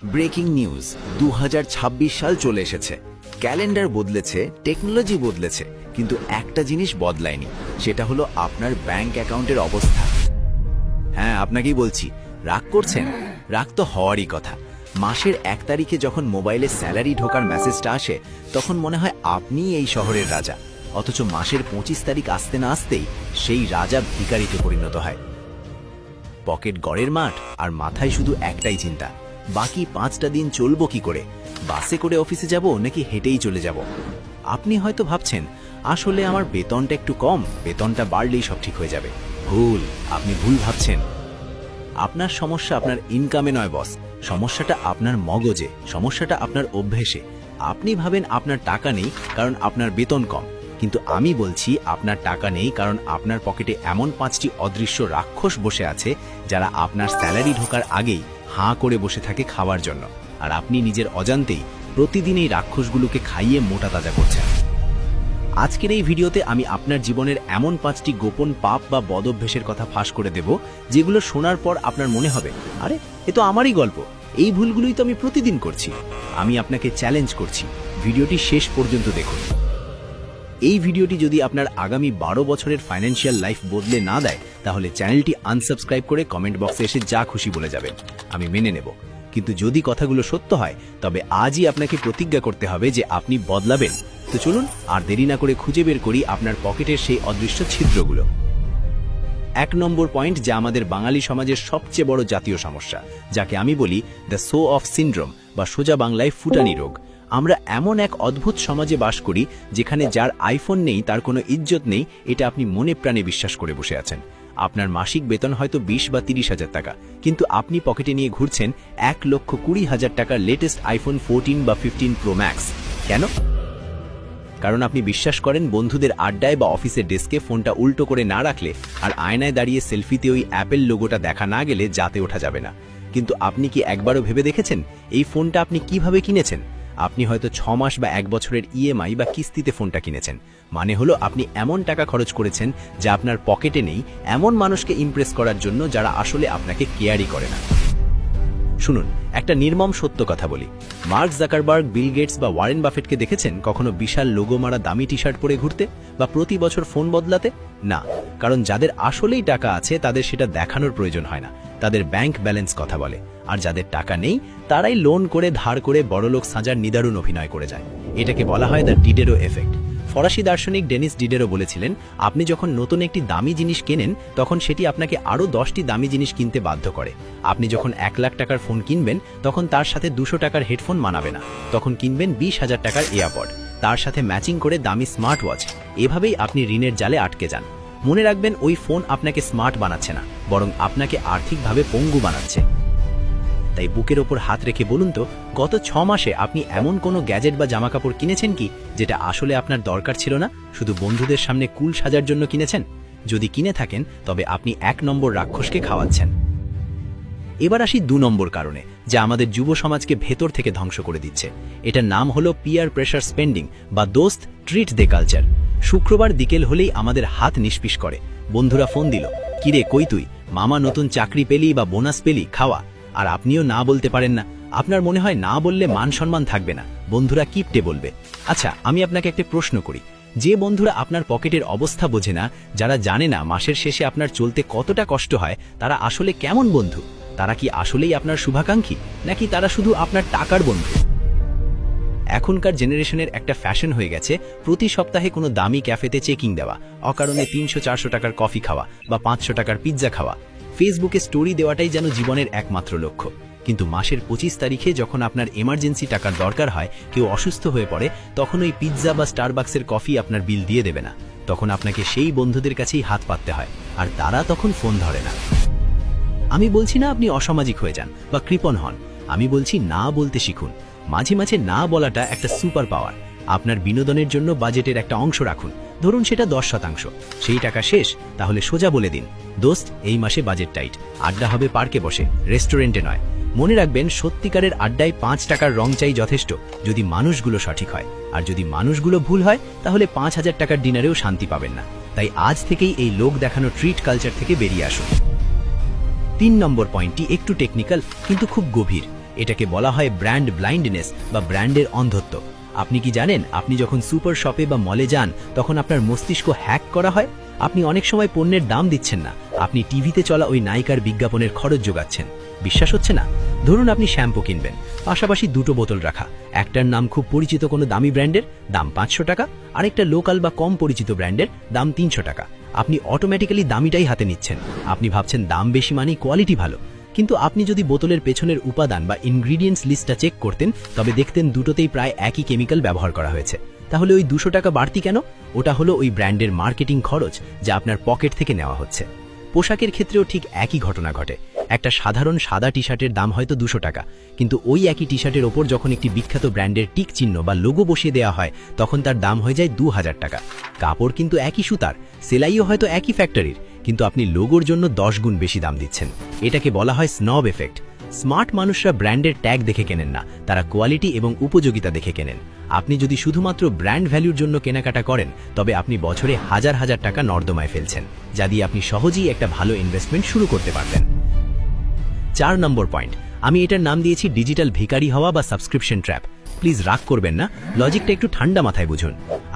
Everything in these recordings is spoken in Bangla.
ব্রেকিং নিউজ 2026 সাল চলে এসেছে। ক্যালেন্ডার বদলেছে, টেকনোলজি বদলেছে, কিন্তু একটা জিনিস বদলায়নি, সেটা হলো আপনার ব্যাংক অ্যাকাউন্টের অবস্থা। হ্যাঁ, আপনাকেই বলছি, রাগ করছেন? রাগ তো হওয়ারই কথা। মাসের 1 তারিখে যখন মোবাইলে স্যালারি ঢোকার মেসেজটা আসে, তখন মনে হয় আপনিই এই শহরের রাজা। অথচ মাসের 25 তারিখ আসতে না আসতেই সেই রাজা ভিখারিতে পরিণত হয়। পকেট গড়ের মাঠ, আর মাথায় শুধু একটাই চিন্তা, বাকি 5টা দিন চলবো কি করে? বাসে করে অফিসে যাব নাকি হেঁটেই চলে যাব? আপনি হয়তো ভাবছেন, আসলে আমার বেতনটা একটু কম, বেতনটা বাড়লেই সব ঠিক হয়ে যাবে। ভুল, আপনি ভুল ভাবছেন। আপনার সমস্যা আপনার ইনকামে নয় বস, সমস্যাটা আপনার মগজে, সমস্যাটা আপনার অভ্যেসে। আপনি ভাবেন আপনার টাকা নেই কারণ আপনার বেতন কম, কিন্তু আমি বলছি আপনার টাকা নেই কারণ আপনার পকেটে এমন 5টি অদৃশ্য রাক্ষস বসে আছে, যারা আপনার স্যালারি ঢোকার আগেই হাঁ করে বসে থাকে খাওয়ার জন্য, আর আপনি নিজের অজান্তেই প্রতিদিন এই রাক্ষসগুলোকে খাইয়ে মোটা তাজা করছেন। আজকের এই ভিডিওতে আমি আপনার জীবনের এমন 5টি গোপন পাপ বা বদঅভ্যাসের কথা ফাঁস করে দেব, যেগুলো শোনার পর আপনার মনে হবে, আরে এ তো আমারই গল্প, এই ভুলগুলোই তো আমি প্রতিদিন করছি। আমি আপনাকে চ্যালেঞ্জ করছি, ভিডিওটি শেষ পর্যন্ত দেখুন। এই ভিডিওটি যদি আপনার আগামী 12 বছরের ফাইন্যান্সিয়াল লাইফ বদলে না দেয়, তাহলে চ্যানেলটি আনসাবস্ক্রাইব করে কমেন্ট বক্সে এসে যা খুশি বলে যাবেন, আমি মেনে নেব। কিন্তু যদি কথাগুলো সত্য হয়, তবে আজই আপনাকে প্রতিজ্ঞা করতে হবে যে আপনি বদলাবেন। তো চলুন আর দেরি না করে খুঁজে বের করি আপনার পকেটের সেই অদৃশ্য ছিদ্রগুলো। 1 নম্বর পয়েন্ট, যা আমাদের বাঙালি সমাজের সবচেয়ে বড় জাতীয় সমস্যা, যাকে আমি বলি দ্য শো অফ সিনড্রোম, বা সোজা বাংলায় ফুটানি রোগ। আমরা এমন এক অদ্ভুত সমাজে বাস করি, যেখানে যার আইফোন নেই তার কোনো ইজ্জত নেই, এটা আপনি মনে প্রাণে বিশ্বাস করে বসে আছেন। আপনার মাসিক বেতন হয়তো 20 বা 30 হাজার টাকা, কিন্তু আপনি পকেটে নিয়ে ঘুরছেন 1,20,000 টাকার লেটেস্ট আইফোন 14 বা 15 প্রো ম্যাক্স। কেন? কারণ আপনি বিশ্বাস করেন বন্ধুদের আড্ডায় বা অফিসের ডেস্কে ফোনটা উল্টো করে না রাখলে, আর আয়নায় দাঁড়িয়ে সেলফিতে ওই অ্যাপেল লোগোটা দেখা না গেলে যাতে ওঠা যাবে না। কিন্তু আপনি কি একবারও ভেবে দেখেছেন এই ফোনটা আপনি কিভাবে কিনেছেন? আপনি হয়তো 6 মাস বা 1 বছরের ইএমআই বা কিস্তিতে ফোনটা কিনেছেন। মানে হলো আপনি এমন টাকা খরচ করেছেন যা আপনার পকেটে নেই, এমন মানুষকে ইমপ্রেস করার জন্য যারা আসলে আপনাকে কেয়ারই করে না। শুনুন, একটা নির্মম সত্য কথা বলি, মার্ক জাকারবার্গ, বিল গেটস বা ওয়ারেন বাফেটকে দেখেছেন কখনো বিশাল লোগো মারা দামি টি শার্ট পরে ঘুরতে বা প্রতি বছর ফোন বদলাতে? না, কারণ যাদের আসলেই টাকা আছে তাদের সেটা দেখানোর প্রয়োজন হয় না, তাদের ব্যাংক ব্যালেন্স কথা বলে। আর যাদের টাকা নেই তারাই লোন করে ধার করে বড়লোক সাজার নিদারুণ অভিনয় করে যায়। এটাকে বলা হয় দ্য ডিডেরো এফেক্ট। ফরাসি দার্শনিক ডেনিস ডিডেরো বলেছিলেন, আপনি যখন নতুন একটি দামি জিনিস কেনেন, তখন সেটি আপনাকে আরও 10টি দামি জিনিস কিনতে বাধ্য করে। আপনি যখন 1 লাখ টাকার ফোন কিনবেন, তখন তার সাথে 200 টাকার হেডফোন মানাবে না, তখন কিনবেন 20,000 টাকার এয়ারপড, তার সাথে ম্যাচিং করে দামি স্মার্ট ওয়াচ। এভাবেই আপনি ঋণের জালে আটকে যান। মনে রাখবেন, ওই ফোন আপনাকে স্মার্ট বানাচ্ছে না, বরং আপনাকে আর্থিকভাবে পঙ্গু বানাচ্ছে। তাই বুকের ওপর হাত রেখে বলুন তো, গত 6 মাসে আপনি এমন কোনো গ্যাজেট বা জামাকাপড় কিনেছেন কি যেটা আসলে আপনার দরকার ছিল না, শুধু বন্ধুদের সামনে কুল সাজার জন্য কিনেছেন? যদি কিনে থাকেন, তবে আপনি 1 নম্বর রাক্ষসকে খাওয়াচ্ছেন। এবার আসি 2 নম্বর কারণে, যা আমাদের যুব সমাজকে ভেতর থেকে ধ্বংস করে দিচ্ছে। এটার নাম হলো পিয়ার প্রেশার স্পেন্ডিং, বা দোস্ত ট্রিট দে কালচার। শুক্রবার বিকেল হলেই আমাদের হাত নিষ্পিস করে। বন্ধুরা ফোন দিল, কিরে কই তুই, মামা নতুন চাকরি পেলি বা বোনাস পেলি, খাওয়া। আর আপনিও না বলতে পারেন না, আপনার মনে হয় না বললে মান সম্মান থাকবে না, বন্ধুরা কিপটে বলবে। আচ্ছা, আমি আপনাকে একটা প্রশ্ন করি, যে বন্ধুরা আপনার পকেটের অবস্থা বোঝে না, যারা জানে না মাসের শেষে আপনার চলতে কতটা কষ্ট হয়, তারা আসলে কেমন বন্ধু? তারা কি আসলেই আপনার শুভাকাঙ্ক্ষী, নাকি তারা শুধু আপনার টাকার বন্ধু? এখনকার জেনারেশনের একটা ফ্যাশন হয়ে গেছে প্রতি সপ্তাহে কোনো দামি ক্যাফেতে চেকিং দেওয়া, অকারণে 300-400 টাকার কফি খাওয়া বা 500 টাকার পিৎজা খাওয়া, ফেসবুকে স্টোরি দেওয়াটাই যেন জীবনের একমাত্র লক্ষ্য। কিন্তু মাসের 25 তারিখে যখন আপনার এমার্জেন্সি টাকার দরকার হয়, কেউ অসুস্থ হয়ে পড়ে, তখন ওই পিৎজা বা স্টারবাক্সের কফি আপনার বিল দিয়ে দেবে না। তখন আপনাকে সেই বন্ধুদের কাছেই হাত পাততে হয়, আর তারা তখন ফোন ধরে না। আমি বলছি না আপনি অসামাজিক হয়ে যান বা কৃপণ হন, আমি বলছি না বলতে শিখুন। মাঝে মাঝে না বলাটা একটা সুপার পাওয়ার। আপনার বিনোদনের জন্য বাজেটের একটা অংশ রাখুন, ধরুন সেটা 10%। সেই টাকা শেষ, তাহলে সোজা বলে দিন, দোস্ত এই মাসে বাজেট টাইট, আড্ডা হবে পার্কে বসে, রেস্টুরেন্টে নয়। মনে রাখবেন, সত্যিকারের আড্ডায় 5 টাকার রং চাই যথেষ্ট, যদি মানুষগুলো সঠিক হয়। আর যদি মানুষগুলো ভুল হয়, তাহলে 5,000 টাকার ডিনারেও শান্তি পাবেন না। তাই আজ থেকেই এই লোক দেখানো ট্রিট কালচার থেকে বেরিয়ে আসুন। 3 নম্বর পয়েন্টটি একটু টেকনিক্যাল, কিন্তু খুব গভীর। এটাকে বলা হয় ব্র্যান্ড ব্লাইন্ডনেস বা ব্র্যান্ডের অন্ধত্ব। আপনি কি জানেন, আপনি যখন সুপার শপে বা মলে যান তখন আপনার মস্তিষ্ক হ্যাক করা হয়? আপনি অনেক সময় পণ্যের দাম দিচ্ছেন না, আপনি টিভিতে চলা ওই নায়িকার বিজ্ঞাপনের খরচ যোগাচ্ছেন। বিশ্বাস হচ্ছে না? ধরুন আপনি শ্যাম্পু কিনবেন, পাশাপাশি দুটো বোতল রাখা, একটার নাম খুব পরিচিত কোনো দামি ব্র্যান্ডের, দাম 500 টাকা, আরেকটা লোকাল বা কম পরিচিত ব্র্যান্ডের, দাম 300 টাকা। আপনি অটোমেটিক্যালি দামিটাই হাতে নিচ্ছেন। আপনি ভাবছেন দাম বেশি মানেই কোয়ালিটি ভালো, কিন্তু আপনি যদি বোতলের পেছনের উপাদান বা ইনগ্রিডিয়েন্টস লিস্টটা চেক করতেন তবে দেখতেন দুটোতেই প্রায় একই কেমিক্যাল ব্যবহার করা হয়েছে। তাহলে ওই 200 টাকা বাড়তি কেন? ওটা হলো ওই ব্র্যান্ডের মার্কেটিং খরচ, যা আপনার পকেট থেকে নেওয়া হচ্ছে। পোশাকের ক্ষেত্রেও ঠিক একই ঘটনা ঘটে। একটা সাধারণ সাদা টি শার্টের দাম হয়তো 200 টাকা, কিন্তু ওই একই টি শার্টের ওপর যখন একটি বিখ্যাত ব্র্যান্ডের টিক চিহ্ন বা লোগো বসিয়ে দেওয়া হয় তখন তার দাম হয়ে যায় 2000 টাকা। কাপড় কিন্তু একই সুতার, সেলাইও হয়তো একই ফ্যাক্টরির, কিন্তু আপনি লোগোর জন্য 10 গুণ বেশি দাম দিচ্ছেন। এটাকে বলা হয় স্নব এফেক্ট। স্মার্ট মানুষরা ব্র্যান্ডের ট্যাগ দেখে কেনেন না, তারা কোয়ালিটি এবং উপযোগিতা দেখে কেনেন। আপনি যদি শুধুমাত্র ব্র্যান্ড ভ্যালুর জন্য কেনাকাটা করেন তবে আপনি বছরে হাজার হাজার টাকা নর্দমায় ফেলছেন, যা দিয়ে আপনি সহজেই একটা ভালো ইনভেস্টমেন্ট শুরু করতে পারবেন। 4 নম্বর পয়েন্ট, আমি এটার নাম দিয়েছি ডিজিটাল ভিখারি হওয়া বা সাবস্ক্রিপশন ট্র্যাপ। প্লিজ রাগ করবেন না, লজিকটা একটু ঠান্ডা মাথায় বুঝুন।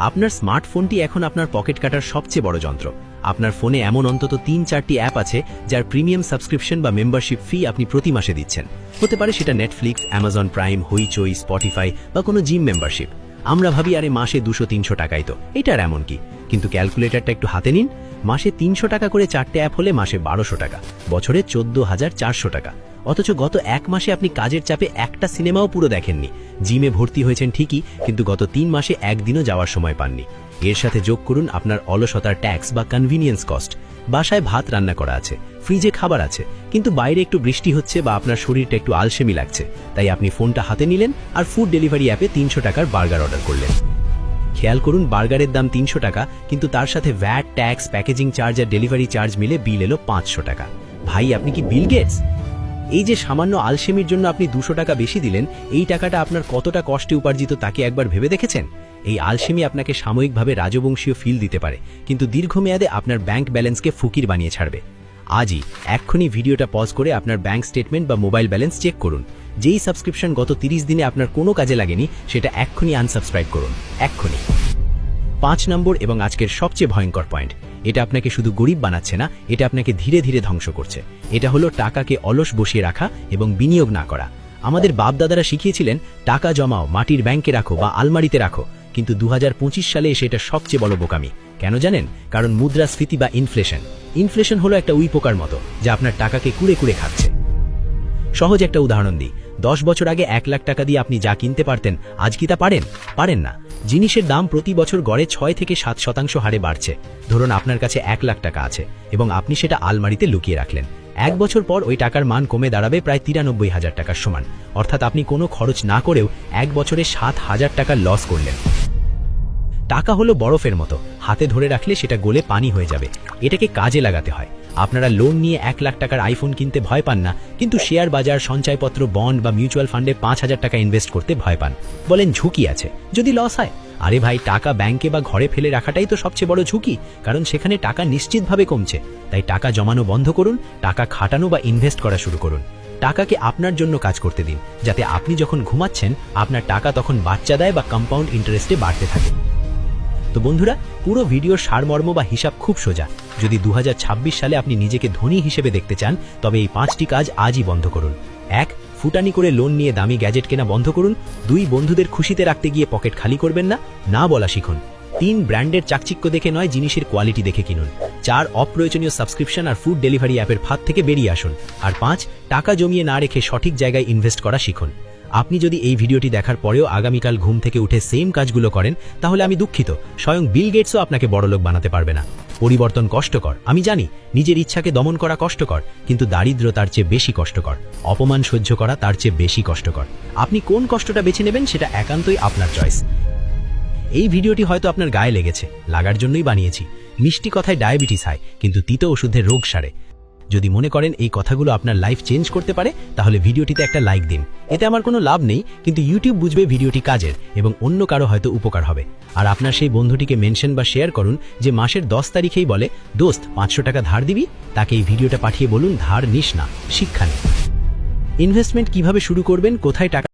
আপনার স্মার্টফোনটি এখন আপনার পকেট কাটার সবচেয়ে বড় যন্ত্র। আপনার ফোনে এমন অন্তত 3-4টি অ্যাপ আছে যার প্রিমিয়াম সাবস্ক্রিপশন বা মেম্বারশিপ ফি আপনি প্রতি মাসে দিচ্ছেন। হতে পারে সেটা নেটফ্লিক্স, অ্যামাজন প্রাইম, হইচই, স্পটিফাই বা কোনো জিম মেম্বারশিপ। আমরা ভাবি আরে মাসে 200-300 টাকাই তো, এটার এমন কি? কিন্তু ক্যালকুলেটরটা একটু হাতে নিন। মাসে 300 টাকা করে 4টে অ্যাপ হলে মাসে 1200 টাকা, বছরে 14,400 টাকা। অথচ গত 1 মাসে আপনি কাজের চাপে একটা সিনেমাও পুরো দেখেননি। জিমে ভর্তি হয়েছেন ঠিকই, কিন্তু গত 3 মাসে একদিনও যাওয়ার সময় পাননি। এর সাথে যোগ করুন আপনার অলসতার ট্যাক্স বা কনভিনিয়েন্স কস্ট। বাসায় ভাত রান্না করা আছে, ফ্রিজে খাবার আছে, কিন্তু বাইরে একটু বৃষ্টি হচ্ছে বা আপনার শরীরটা একটু আলসেমি লাগছে, তাই আপনি ফোনটা হাতে নিলেন আর ফুড ডেলিভারি অ্যাপে 300 টাকার বার্গার অর্ডার করলেন। খেয়াল করুন, বার্গারের দাম 300 টাকা, কিন্তু তার সাথে ভ্যাট, ট্যাক্স, প্যাকেজিং চার্জ আর ডেলিভারি চার্জ মিলে বিল এলো 500 টাকা। ভাই, আপনি কি বিল গেটস? এই যে সামান্য আলসেমির জন্য আপনি 200 টাকা বেশি দিলেন, এই টাকাটা আপনার কতটা কষ্টে উপার্জিত তাকে একবার ভেবে দেখেছেন? এই আলসেমি আপনাকে সাময়িকভাবে রাজবংশীয় ফিল দিতে পারে, কিন্তু দীর্ঘমেয়াদে আপনার ব্যাংক ব্যালেন্সকে ফকির বানিয়ে ছাড়বে। আজই এক্ষুনি ভিডিওটা পজ করে আপনার ব্যাংক স্টেটমেন্ট বা মোবাইল ব্যালেন্স চেক করুন। যেই সাবস্ক্রিপশন গত 30 দিনে আপনার কোনো কাজে লাগেনি সেটা এক্ষুনি আনসাবস্ক্রাইব করুন, এক্ষুনি। 5 নম্বর এবং আজকের সবচেয়ে ভয়ঙ্কর পয়েন্ট, এটা আপনাকে শুধু গরিব বানাচ্ছে না, এটা আপনাকে ধীরে ধীরে ধ্বংস করছে। এটা হলো টাকাকে অলস বসিয়ে রাখা এবং বিনিয়োগ না করা। আমাদের বাপদাদারা শিখিয়েছিলেন টাকা জমাও, মাটির ব্যাংকে রাখো বা আলমারিতে রাখো, কিন্তু 2025 সালে এসে এটা সবচেয়ে বড় বোকামি। কেন জানেন? কারণ মুদ্রাস্ফীতি বা ইনফ্লেশন হলো একটা উই পোকার মতো, যা আপনার টাকাকে কুড়ে কুড়ে খাচ্ছে। সহজ একটা উদাহরণ দিই, 10 বছর আগে 1 লাখ টাকা দিয়ে আপনি যা কিনতে পারতেন, আজ কি তা পারেন না। জিনিসের দাম প্রতি বছর গড়ে 6-7% হারে বাড়ছে। ধরুন আপনার কাছে 1 লাখ টাকা আছে এবং আপনি সেটা আলমারিতে লুকিয়ে রাখলেন। 1 বছর পর ওই টাকার মান কমে দাঁড়াবে প্রায় 93,000 টাকার সমান। অর্থাৎ আপনি কোনো খরচ না করেও 1 বছরে 7,000 টাকা লস করলেন। টাকা হলো বরফের মতো, হাতে ধরে রাখলে সেটা গলে পানি হয়ে যাবে। এটাকে কাজে লাগাতে হয়। আপনারা লোন নিয়ে 1 লাখ টাকার আইফোন কিনতে ভয় পান না, কিন্তু শেয়ার বাজার, সঞ্চয়পত্র, বন্ড বা মিউচুয়াল ফান্ডে 5,000 টাকা ইনভেস্ট করতে ভয় পান। বলেন ঝুঁকি আছে, যদি লস হয়। আরে ভাই, টাকা ব্যাংকে বা ঘরে ফেলে রাখাটাই তো সবচেয়ে বড় ঝুঁকি, কারণ সেখানে টাকা নিশ্চিতভাবে কমছে। তাই টাকা জমানো বন্ধ করুন, টাকা খাটানো বা ইনভেস্ট করা শুরু করুন। টাকাকে আপনার জন্য কাজ করতে দিন, যাতে আপনি যখন ঘুমাচ্ছেন আপনার টাকা তখন বাচ্চা দেয় বা কম্পাউন্ড ইন্টারেস্টে বাড়তে থাকে। তো বন্ধুরা, পুরো ভিডিওর সারমর্ম বা হিসাব খুব সোজা। যদি 2026 সালে আপনি নিজেকে ধনী হিসেবে দেখতে চান তবে এই 5টি কাজ আজই বন্ধ করুন। 1. ফুটানি করে লোন নিয়ে দামি গ্যাজেট কেনা বন্ধ করুন। 2. বন্ধুদের খুশিতে রাখতে গিয়ে পকেট খালি করবেন না, না বলা শিখুন। 3. ব্র্যান্ডের চাকচিক্য দেখে নয়, জিনিসের কোয়ালিটি দেখে কিনুন। 4. অপ্রয়োজনীয় সাবস্ক্রিপশন আর ফুড ডেলিভারি অ্যাপের ফাঁদ থেকে বেরিয়ে আসুন। আর 5. টাকা জমিয়ে না রেখে সঠিক জায়গায় ইনভেস্ট করা শিখুন। আপনি যদি এই ভিডিওটি দেখার পরেও আগামীকাল ঘুম থেকে উঠে সেম কাজগুলো করেন তাহলে আমি দুঃখিত, স্বয়ং বিল গেটসও আপনাকে বড়লোক বানাতে পারবে না। পরিবর্তন কষ্টকর, আমি জানি। নিজের ইচ্ছাকে দমন করা কষ্টকর, কিন্তু দারিদ্র তার চেয়ে বেশি কষ্টকর। অপমান সহ্য করা তার চেয়ে বেশি কষ্টকর। আপনি কোন কষ্টটা বেছে নেবেন সেটা একান্তই আপনার চয়েস। এই ভিডিওটি হয়তো আপনার গায়ে লেগেছে, লাগার জন্যই বানিয়েছি। মিষ্টি কথায় ডায়াবেটিস হয়, কিন্তু তিতো ওষুধে রোগ সারে। যদি মনে করেন এই কথাগুলো আপনার লাইফ চেঞ্জ করতে পারে তাহলে ভিডিওটিতে একটা লাইক দিন। এতে আমার কোনো লাভ নেই, কিন্তু ইউটিউব বুঝবে ভিডিওটি কাজের এবং অন্য কারো হয়তো উপকার হবে। আর আপনার সেই বন্ধুটিকে মেনশন বা শেয়ার করুন যে মাসের 10 তারিখেই বলে, দোস্ত 500 টাকা ধার দিবি। তাকে এই ভিডিওটা পাঠিয়ে বলুন, ধার নিস না, শিক্ষা নে। ইনভেস্টমেন্ট কিভাবে শুরু করবেন, কোথায় টাকা